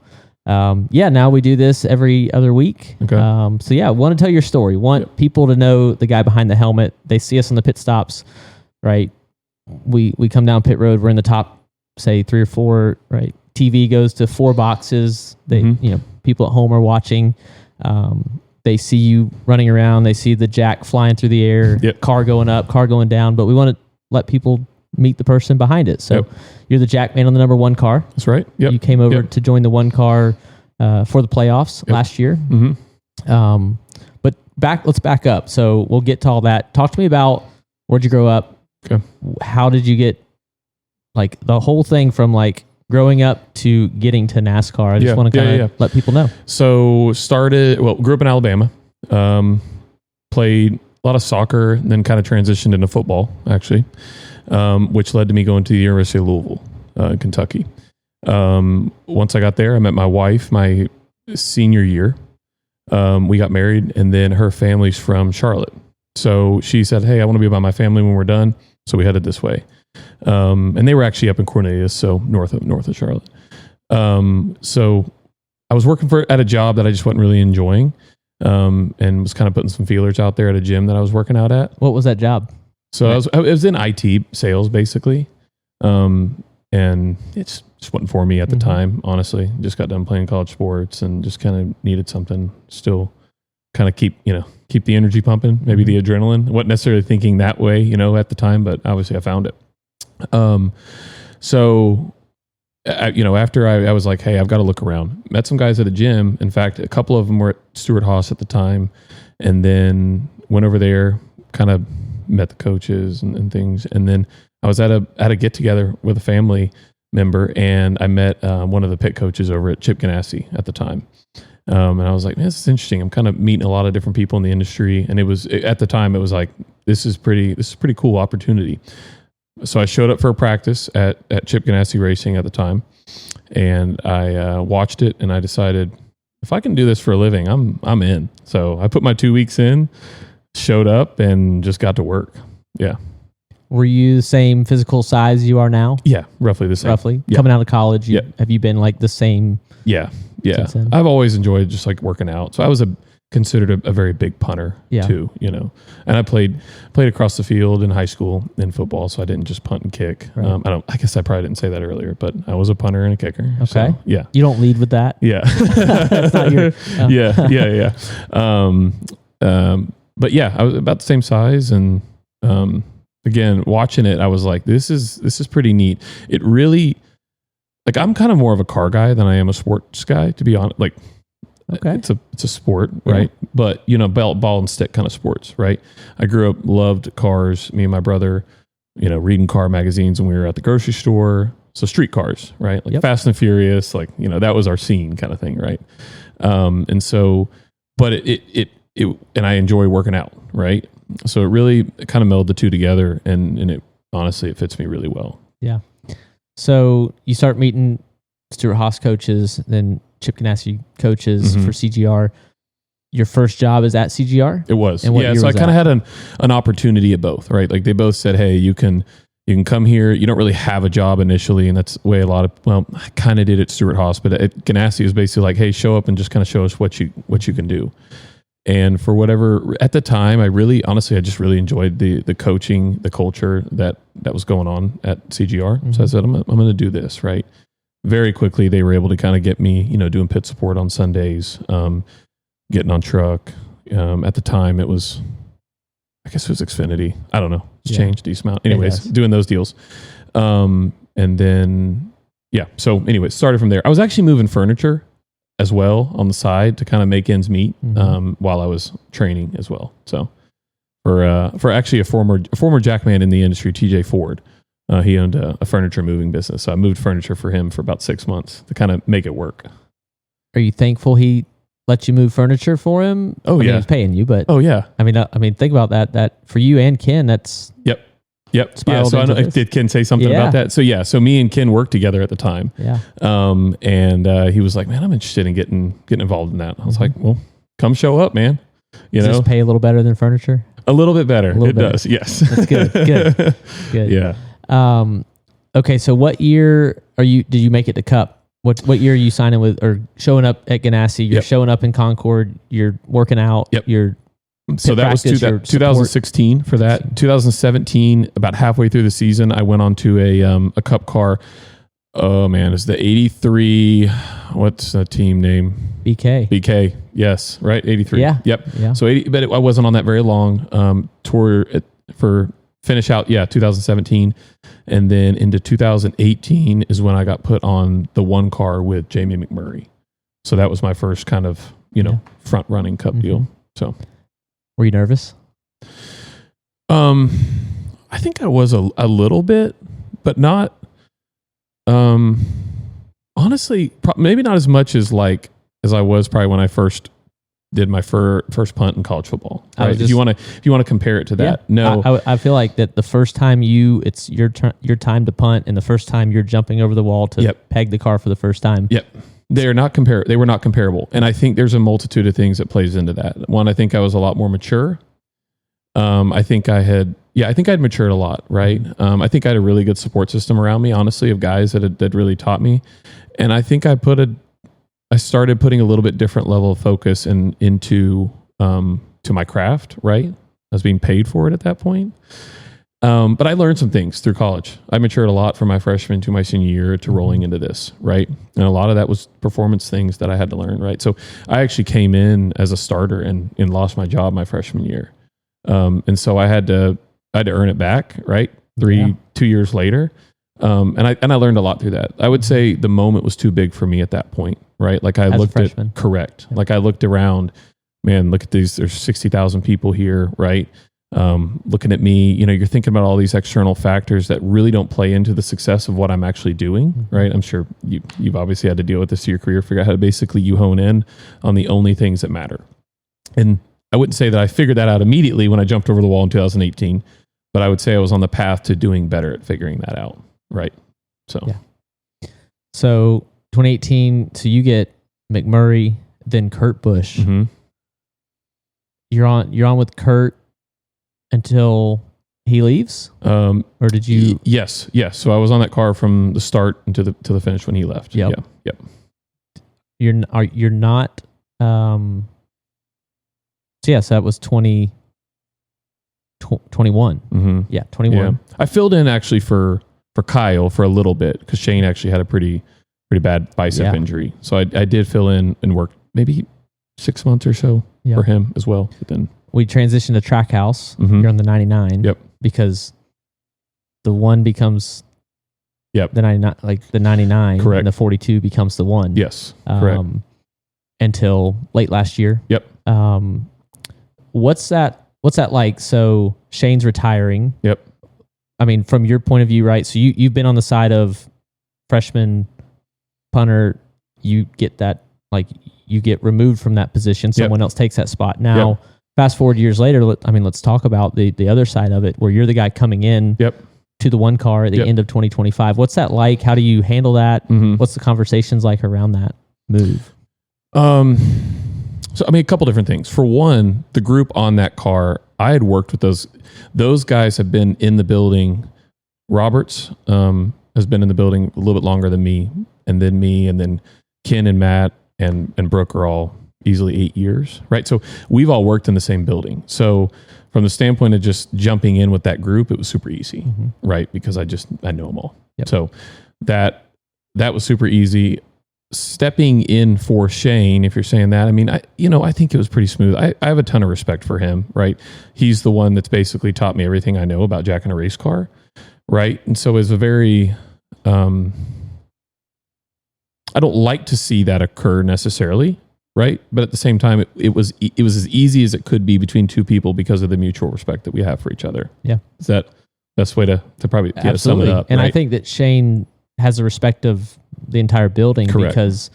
now we do this every other week. Okay. Want to tell your story. Want people to know the guy behind the helmet. They see us on the pit stops, right? We come down pit road. We're in the top, say 3 or 4, right? TV goes to 4 boxes. They, people at home are watching. They see you running around. They see the jack flying through the air, car going up, car going down. But we want to let people meet the person behind it. So you're the Jackman on the number 1 car. That's right. Yep. You came over to join the 1 car for the playoffs last year. Mm-hmm. But let's back up. So we'll get to all that. Talk to me about where'd you grow up? Okay. How did you get like the whole thing from like growing up to getting to NASCAR? I just want to kind of let people know. So grew up in Alabama, played a lot of soccer, and then kind of transitioned into football, actually, which led to me going to the University of Louisville, Kentucky. Once I got there, I met my wife my senior year. We got married, and then her family's from Charlotte. So she said, hey, I want to be by my family when we're done. So we headed this way. And they were actually up in Cornelius, so north of Charlotte. So I was working at a job that I just wasn't really enjoying, and was kind of putting some feelers out there at a gym that I was working out at. What was that job? So I was in IT sales, basically. and it's just wasn't for me at the time, honestly. Just got done playing college sports and just kind of needed something still kind of keep the energy pumping, maybe the adrenaline. Wasn't necessarily thinking that way, at the time, but obviously I found it. So, after I was like, hey, I've got to look around. Met some guys at a gym. In fact, a couple of them were at Stewart Haas at the time, and then went over there, kind of met the coaches and things. And then I was at a get together with a family member, and I met one of the pit coaches over at Chip Ganassi at the time. And I was like, man, this is interesting. I'm kind of meeting a lot of different people in the industry. And at the time, it was like, this is pretty cool opportunity. So I showed up for a practice at Chip Ganassi Racing at the time, and I watched it, and I decided, if I can do this for a living, I'm in. So I put my 2 weeks in, showed up, and just got to work. Yeah. Were you the same physical size you are now? Yeah, roughly the same. Roughly? Yeah. Coming out of college, have you been like the same? Yeah. since then? I've always enjoyed just like working out. So I was considered a very big punter too, and I played across the field in high school in football. So I didn't just punt and kick. Right. I guess I probably didn't say that earlier, but I was a punter and a kicker. Okay. So, yeah. You don't lead with that? Yeah. That's not your, Yeah. But yeah, I was about the same size, and again, watching it, I was like, this is pretty neat. It really, like, I'm kind of more of a car guy than I am a sports guy, to be honest. Like, okay, it's a sport, right? Yeah. But ball and stick kind of sports, right? I grew up, loved cars. Me and my brother, reading car magazines when we were at the grocery store. So street cars, right? Like Fast and Furious, like, that was our scene kind of thing, right? And so, but it and I enjoy working out, right? So it really kind of melded the two together, and it honestly, it fits me really well. Yeah. So you start meeting Stewart Haas coaches, then Chip Ganassi coaches for CGR. Your first job is at CGR? It was. And So I kind of had an opportunity at both, right? Like, they both said, hey, you can come here. You don't really have a job initially, and that's the way I kind of did at Stewart Haas, but at Ganassi, it was basically like, hey, show up and just kind of show us what you can do. And for whatever, at the time, I just really enjoyed the coaching, the culture that was going on at CGR. So I said, I'm going to do this, right? Very quickly, they were able to kind of get me, doing pit support on Sundays, getting on truck. At the time, I guess it was Xfinity. I don't know. It's changed, D-Mount. Anyways, doing those deals. And then, so anyways, started from there. I was actually moving furniture as well on the side to kind of make ends meet while I was training as well. So for actually a former Jackman in the industry, TJ Ford, he owned a furniture moving business. So I moved furniture for him for about 6 months to kind of make it work. Are you thankful he let you move furniture for him? Oh, yeah. He was paying you, but yeah. I mean, think about that for you and Ken, that's Yep. Yeah. So did Ken say something about that? So me and Ken worked together at the time. Yeah. And he was like, man, I'm interested in getting involved in that. I was like, well, come show up, man. Does this pay a little better than furniture? A little bit better. It does. Yes. That's good. Good. Yeah. Okay. So what year did you make it to Cup? What year are you signing with or showing up at Ganassi? You're showing up in Concord. You're working out. Yep. So that was 2016 for that. 2017, about halfway through the season, I went on to a Cup car. Oh man, it's the 83. What's the team name? BK. Yes, right. 83. Yeah. Yep. Yeah. So I wasn't on that very long. Tour for finish out. Yeah, 2017, and then into 2018 is when I got put on the one car with Jamie McMurray. So that was my first kind of front running Cup deal. So. Were you nervous? I think I was a little bit, but not. Honestly, maybe not as much as I was probably when I first did my first punt in college football. Right? If you want to compare it to that, no. I feel like that the first time it's your time to punt, and the first time you're jumping over the wall to peg the car for the first time. Yep. They were not comparable. And I think there's a multitude of things that plays into that. One, I think I was a lot more mature. I think I'd matured a lot, right? I think I had a really good support system around me, honestly, of guys that really taught me. And I think I started putting a little bit different level of focus into to my craft, right? I was being paid for it at that point. But I learned some things through college. I matured a lot from my freshman to my senior year to rolling into this, right? And a lot of that was performance things that I had to learn, right? So I actually came in as a starter and lost my job my freshman year. And so I had to earn it back, right? 2 years later. And I learned a lot through that. I would say the moment was too big for me at that point, right? Like I looked at, correct. Yeah. Like I looked around, man, look at these, there's 60,000 people here, right? Looking at me, you're thinking about all these external factors that really don't play into the success of what I'm actually doing, right? I'm sure you've obviously had to deal with this to your career, figure out how to basically you hone in on the only things that matter. And I wouldn't say that I figured that out immediately when I jumped over the wall in 2018, but I would say I was on the path to doing better at figuring that out, right? So 2018, so you get McMurray, then Kurt Busch. Mm-hmm. You're on with Kurt until he leaves, or did you? Yes. So I was on that car from the start to the finish when he left. Yep. Yep. You're not. So yes, that was 2021. Mm-hmm. Yeah, 21. Yeah. I filled in actually for Kyle for a little bit because Shane actually had a pretty bad bicep injury. So I did fill in and work maybe 6 months or so for him as well. But then we transitioned to Trackhouse. Mm-hmm. You're on the 99. Yep. Because the 1 becomes the 99, like the 99. Correct. And the 42 becomes the 1. Yes. Correct. Until late last year. Yep. What's that like? So Shane's retiring. Yep. I mean, from your point of view, right? So you've been on the side of freshman punter. You get that, like, you get removed from that position. Someone else takes that spot. Now, fast forward years later, let's talk about the other side of it, where you're the guy coming in to the 1 car at the end of 2025. What's that like? How do you handle that? Mm-hmm. What's the conversations like around that move? So, I mean, a couple different things. For one, the group on that car, I had worked with those guys have been in the building. Roberts has been in the building a little bit longer than me, and then Ken and Matt and Brooke are all easily 8 years, right? So we've all worked in the same building. So from the standpoint of just jumping in with that group, it was super easy, right? Because I know them all. Yep. So that was super easy. Stepping in for Shane, if you're saying that, I mean, I think it was pretty smooth. I have a ton of respect for him, right? He's the one that's basically taught me everything I know about jacking a race car, right? And so it's a very, I don't like to see that occur necessarily, right? But at the same time, it was as easy as it could be between two people because of the mutual respect that we have for each other. Yeah. Is that best way to probably sum it up? And right? I think that Shane has the respect of the entire building. Correct. Because,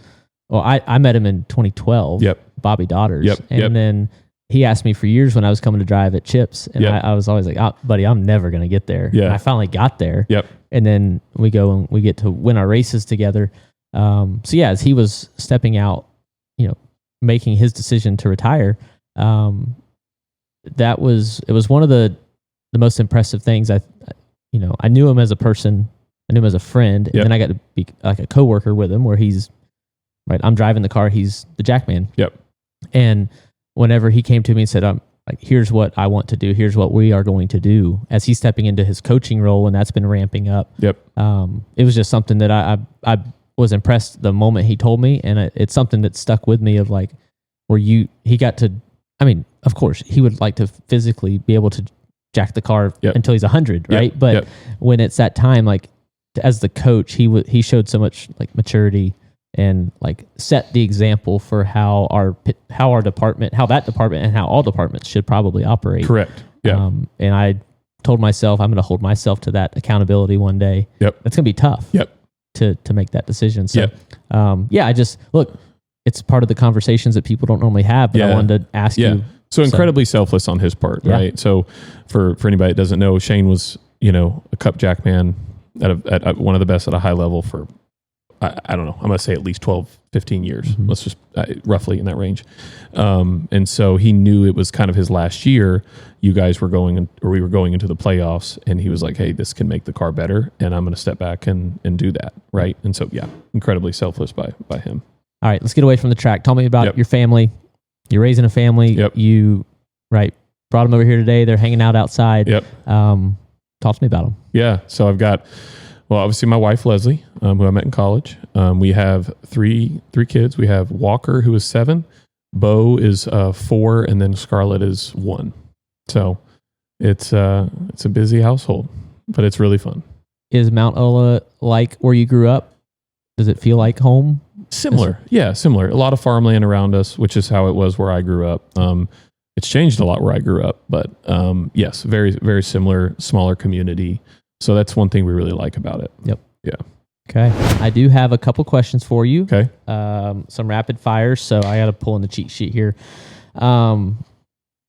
well, I met him in 2012, Bobby Daughters. And then he asked me for years when I was coming to drive at Chips. And I was always like, buddy, I'm never going to get there. Yeah. And I finally got there. Yep. And then we go and we get to win our races together. As he was stepping out, making his decision to retire, it was one of the most impressive things. I knew him as a person, I knew him as a friend, and then I got to be like a coworker with him, where he's right. I'm driving the car, he's the Jackman. Yep. And whenever he came to me and said, like, here's what I want to do, here's what we are going to do, as he's stepping into his coaching role, and that's been ramping up. Yep. It was just something that I was impressed the moment he told me, and it's something that stuck with me, of like, where he got to, I mean, of course he would like to physically be able to jack the car until he's 100, right? But when it's that time, like, as the coach, he showed so much like maturity, and like set the example for how our department, how that department, and how all departments should probably operate. Correct. Yeah. And I told myself I'm going to hold myself to that accountability one day. Yep. It's going to be tough. Yep. To make that decision. So, I just look. It's part of the conversations that people don't normally have, but I wanted to ask you. So incredibly selfless on his part, right? So for anybody that doesn't know, Shane was, a Cup Jackman at one of the best at a high level for, I don't know, I'm going to say at least 12, 15 years. Mm-hmm. Let's just roughly in that range. And so he knew it was kind of his last year. We were going into the playoffs, and he was like, hey, this can make the car better, and I'm going to step back and do that. Right. And so, incredibly selfless by him. All right, let's get away from the track. Tell me about your family. You're raising a family. Yep. You brought them over here today. They're hanging out outside. Yep. Talk Talk to me about them. Yeah. So I've got, well, obviously my wife, Leslie, who I met in college. We have three kids. We have Walker, who is 7. Bo is 4, and then Scarlett is 1. So it's a busy household, but it's really fun. Is Mount Ola like where you grew up? Does it feel like home? Similar. Yeah, similar. A lot of farmland around us, which is how it was where I grew up. It's changed a lot where I grew up, but yes, very, very similar, smaller community. So that's one thing we really like about it. Yep. Yeah. Okay. I do have a couple questions for you. Okay. Some rapid fires. So I got to pull in the cheat sheet here.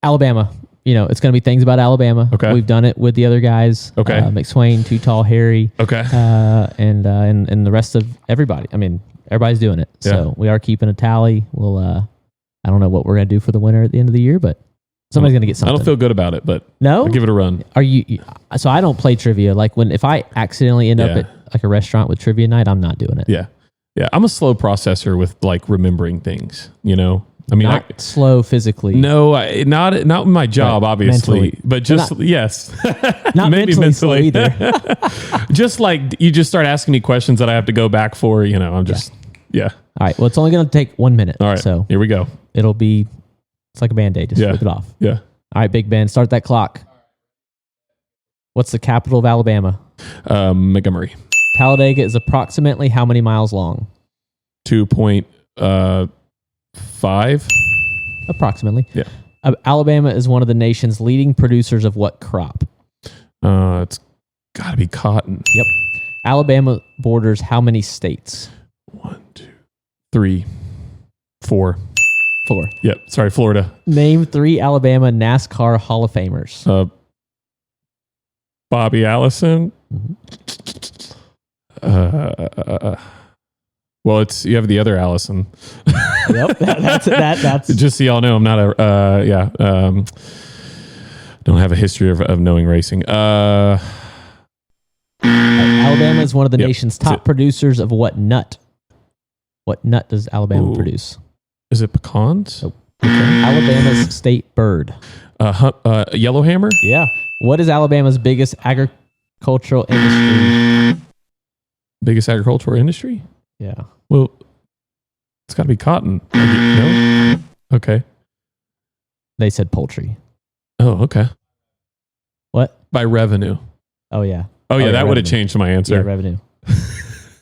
Alabama. It's going to be things about Alabama. Okay. We've done it with the other guys. Okay. McSwain, Too Tall, Harry. Okay. And the rest of everybody. I mean, everybody's doing it. Yeah. So we are keeping a tally. We'll, I don't know what we're going to do for the winner at the end of the year, but somebody's going to get something. I don't feel good about it, but no, I'll give it a run. Are you? So I don't play trivia. Like if I accidentally end up at like a restaurant with trivia night, I'm not doing it. Yeah. Yeah. I'm a slow processor with like remembering things, I mean, not slow physically. No, not my job, Right. obviously, Mentally. but just yes, Not mentally slow either. Just like you just start asking me questions that I have to go back for. I'm just yeah. All right. Well, it's only going to take 1 minute. All right. So here we go. it's like a Band-Aid. Just rip it off. Yeah. All right, Big Ben, start that clock. What's the capital of Alabama? Montgomery. Talladega is approximately how many miles long? 2.5. Approximately. Yeah. Alabama is one of the nation's leading producers of what crop? It's got to be cotton. Yep. Alabama borders how many states? 1, 2, 3, 4. 4. Yep. Sorry, Florida. Name 3 Alabama NASCAR Hall of Famers. Bobby Allison. Well, you have the other Allison. Yep. That's just so y'all know, I'm not don't have a history of knowing racing. Alabama is one of the Yep, nation's top producers of what nut? What nut does Alabama produce? Is it pecans? Nope. Alabama's state bird. Yellowhammer? Yeah. What is Alabama's biggest agricultural industry? Biggest agricultural industry? Yeah. Well, it's got to be cotton. No? Okay. They said poultry. Oh, okay. What? By revenue. Oh, yeah. Oh, yeah, that revenue. would have changed my answer. Yeah, revenue.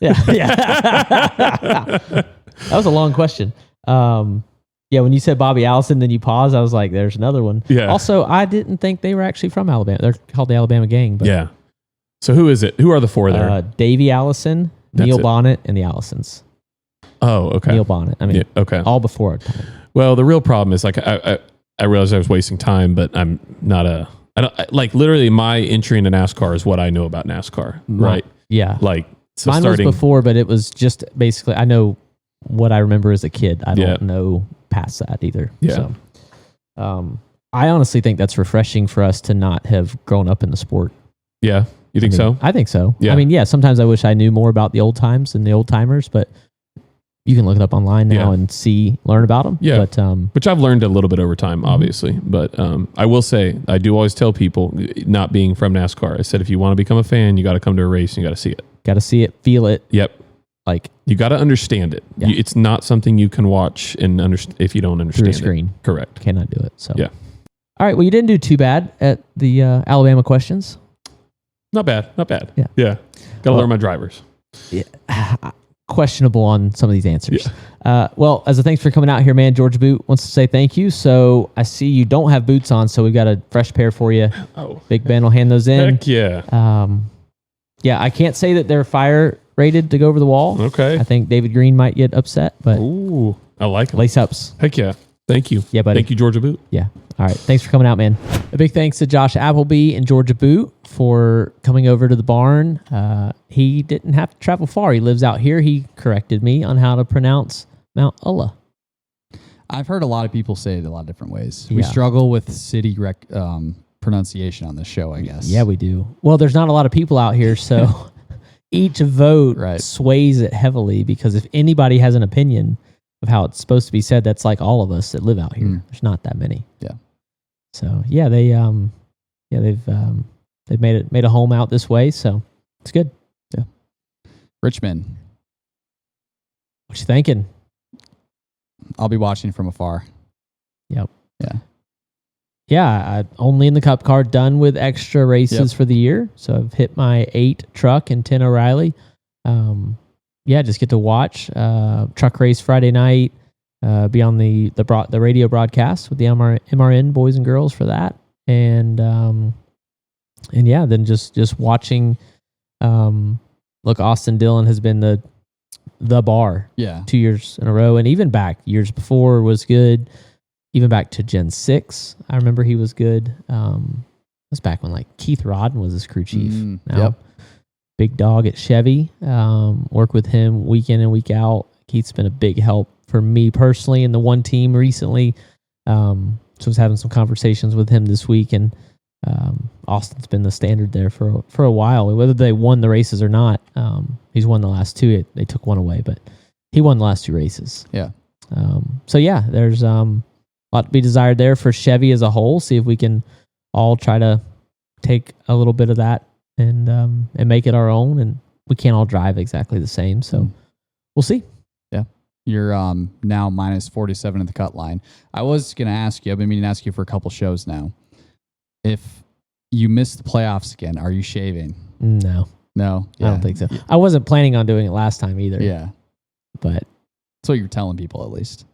Yeah. That was a long question. Yeah, when you said Bobby Allison, then you paused. I was like, there's another one. Yeah. Also, I didn't think they were actually from Alabama. They're called the Alabama Gang. But, Yeah. So who is it? Who are the 4 there? Davey Allison, That's Neil it. Bonnet, and the Allisons. Oh, okay. Neil Bonnet. I mean, Yeah, okay. all before our time. Well, the real problem is like I realized I was wasting time, but I'm not like literally my entry into NASCAR is what I know about NASCAR, right? Yeah. Like so Mine was before, but it was just basically, I know what I remember as a kid. I don't know past that either. Yeah. So, I honestly think that's refreshing for us to not have grown up in the sport. Yeah. You think so? I think so. Yeah. I mean, yeah, sometimes I wish I knew more about the old times and the old timers, but you can look it up online now and learn about them. Yeah. But, which I've learned a little bit over time, obviously. But I will say, I do always tell people, not being from NASCAR, I said, if you want to become a fan, you got to come to a race and you got to see it. Got to see it, feel it. Yep. Like, you got to understand it. Yeah. It's not something you can watch and if you don't understand through a screen. it. Correct. Cannot do it. So, Yeah. All right. Well, you didn't do too bad at the Alabama questions. Not bad. Not bad. Yeah. Yeah. Got to learn my drivers. Yeah. Questionable on some of these answers. Yeah. Well, as a thanks for coming out here, man, Georgia Boot wants to say thank you. So I see you don't have boots on, so we've got a fresh pair for you. Oh. Big Ben will hand those in. Heck yeah. Yeah, I can't say that they're fire rated to go over the wall. Okay. I think David Green might get upset, but Ooh, I like them. lace ups. Heck yeah. Thank you. Yeah, buddy. Thank you, Georgia Boot. Yeah. All right. Thanks for coming out, man. A big thanks to Josh Appleby and Georgia Boot for coming over to the barn. He didn't have to travel far. He lives out here. He corrected me on how to pronounce Mount Ulla. I've heard a lot of people say it a lot of different ways. Yeah. We struggle with city pronunciation on this show, I guess. Yeah, we do. Well, there's not a lot of people out here, so each vote sways it heavily because if anybody has an opinion of how it's supposed to be said, that's like all of us that live out here. There's not that many. Yeah. So yeah, they've they made a home out this way, so it's good. Yeah. Richmond. What you thinking? I'll be watching from afar. Yep. Yeah. Yeah, I only in the Cup car, done with extra races for the year. So I've hit my 8 truck and 10 O'Reilly. Just get to watch truck race Friday night. Be on the radio broadcast with the MRN boys and girls for that, and then just watching. Look, Austin Dillon has been the bar 2 years in a row, and even back years before was good. Even back to Gen 6, I remember he was good. It was back when like Keith Rodden was his crew chief. Big dog at Chevy. Work with him week in and week out. Keith's been a big help for me personally in the one team recently. So I was having some conversations with him this week, and Austin's been the standard there for a while. Whether they won the races or not, he's won the last 2. They took 1 away, but he won the last 2 races. Yeah. There's a lot to be desired there for Chevy as a whole. See if we can all try to take a little bit of that and make it our own. And we can't all drive exactly the same, so we'll see. Yeah, you're now minus 47 at the cut line. I was going to ask you. I've been meaning to ask you for a couple shows now. If you miss the playoffs again, are you shaving? No, yeah. I don't think so. I wasn't planning on doing it last time either. Yeah, but that's what you're telling people at least.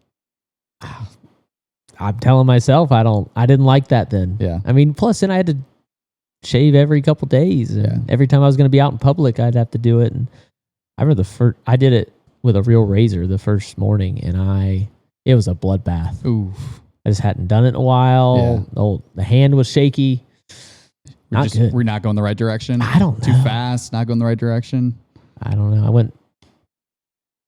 I'm telling myself I didn't like that then. Yeah. I mean, plus then I had to shave every couple days, and every time I was going to be out in public, I'd have to do it. And I remember I did it with a real razor the first morning, and it was a bloodbath. Oof. I just hadn't done it in a while. Yeah. The hand was shaky. We're not going the right direction. I don't know. Too fast, not going the right direction. I don't know.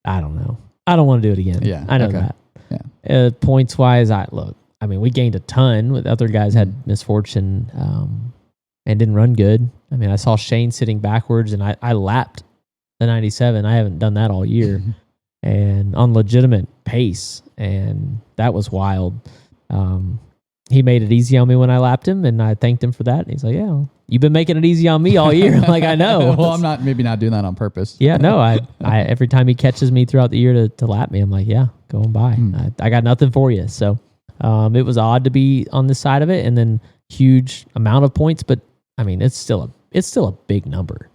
I don't know. I don't want to do it again. Yeah. I know that. Yeah. Points wise, we gained a ton with other guys had misfortune and didn't run good. I mean, I saw Shane sitting backwards, and I lapped the 97. I haven't done that all year, and on legitimate pace, and that was wild. He made it easy on me when I lapped him, and I thanked him for that. And he's like, "Yeah, you've been making it easy on me all year." I'm like, I know. Well, I'm not doing that on purpose. Yeah, no, I every time he catches me throughout the year to lap me, I'm like, yeah, go on by. I got nothing for you. So it was odd to be on this side of it, and then huge amount of points, but I mean, it's still a big number.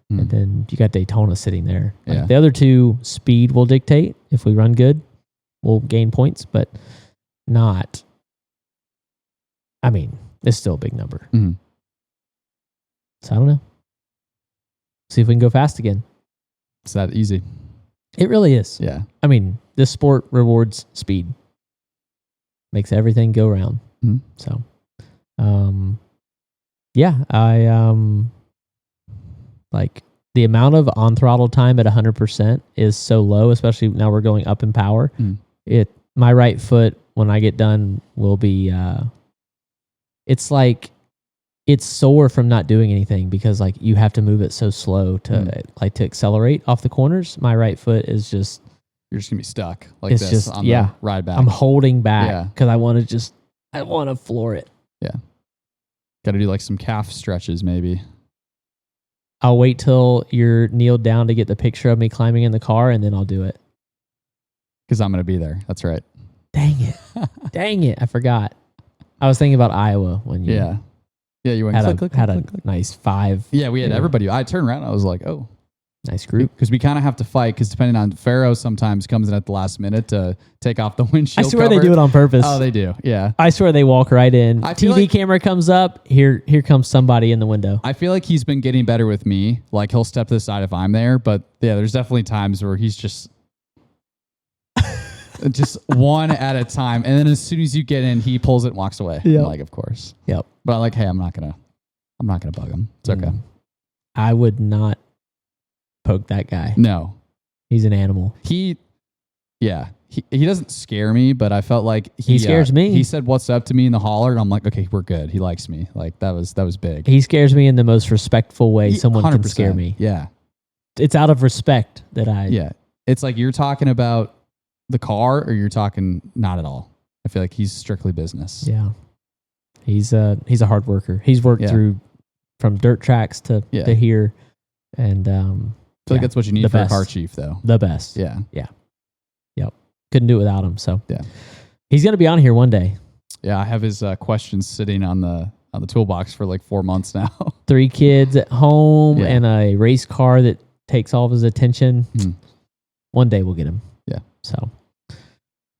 And then you got Daytona sitting there. Like the other 2, speed will dictate. If we run good, we'll gain points, but not. I mean, it's still a big number. So I don't know. See if we can go fast again. It's that easy. It really is. Yeah. I mean, this sport rewards speed. Makes everything go round. So, I like the amount of on throttle time at 100% is so low, especially now we're going up in power. My right foot, when I get done, will be, it's like, it's sore from not doing anything because like you have to move it so slow to to accelerate off the corners. My right foot is just, you're just gonna be stuck like it's this just, on the ride back. I'm holding back because I want to floor it. Yeah. Got to do like some calf stretches maybe. I'll wait till you're kneeled down to get the picture of me climbing in the car, and then I'll do it. Because I'm going to be there. That's right. Dang it. I forgot. I was thinking about Iowa when you you went had a nice 5. Yeah, we had everybody. I turned around and I was like, oh. Nice group. Because we kind of have to fight because depending on Pharaoh sometimes comes in at the last minute to take off the windshield I swear cover. they do it on purpose. Oh, they do. Yeah. I swear they walk right in. TV like, camera comes up. Here comes somebody in the window. I feel like he's been getting better with me. Like he'll step to the side if I'm there. But yeah, there's definitely times where he's just one at a time. And then as soon as you get in, he pulls it and walks away. Yep. Like, of course. Yep. But I'm like, hey, I'm not gonna bug him. It's okay. I would not poke that guy. No. He's an animal. He doesn't scare me, but I felt like he scares me. He said what's up to me in the holler, and I'm like, okay, we're good. He likes me. Like that was big. He scares me in the most respectful way someone 100%. Can scare me. Yeah. It's out of respect that I... Yeah. It's like you're talking about the car or you're talking not at all. I feel like he's strictly business. Yeah. He's a hard worker. He's worked through from dirt tracks to here. And I feel like that's what you need for a car chief, though. The best. Yeah. Yep. Couldn't do it without him. So yeah, he's going to be on here one day. Yeah, I have his questions sitting on the toolbox for like 4 months now. 3 kids at home and a race car that takes all of his attention. One day we'll get him. Yeah. So,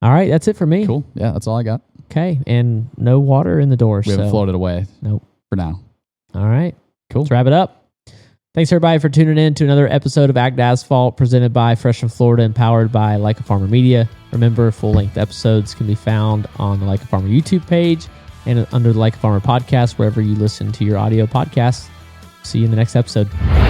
all right, that's it for me. Cool. Yeah, that's all I got. Okay, and no water in the door. We haven't floated away. Nope. For now. All right. Cool. Let's wrap it up. Thanks, everybody, for tuning in to another episode of Act Asphalt, presented by Fresh from Florida and powered by Like a Farmer Media. Remember, full-length episodes can be found on the Like a Farmer YouTube page and under the Like a Farmer podcast, wherever you listen to your audio podcasts. See you in the next episode.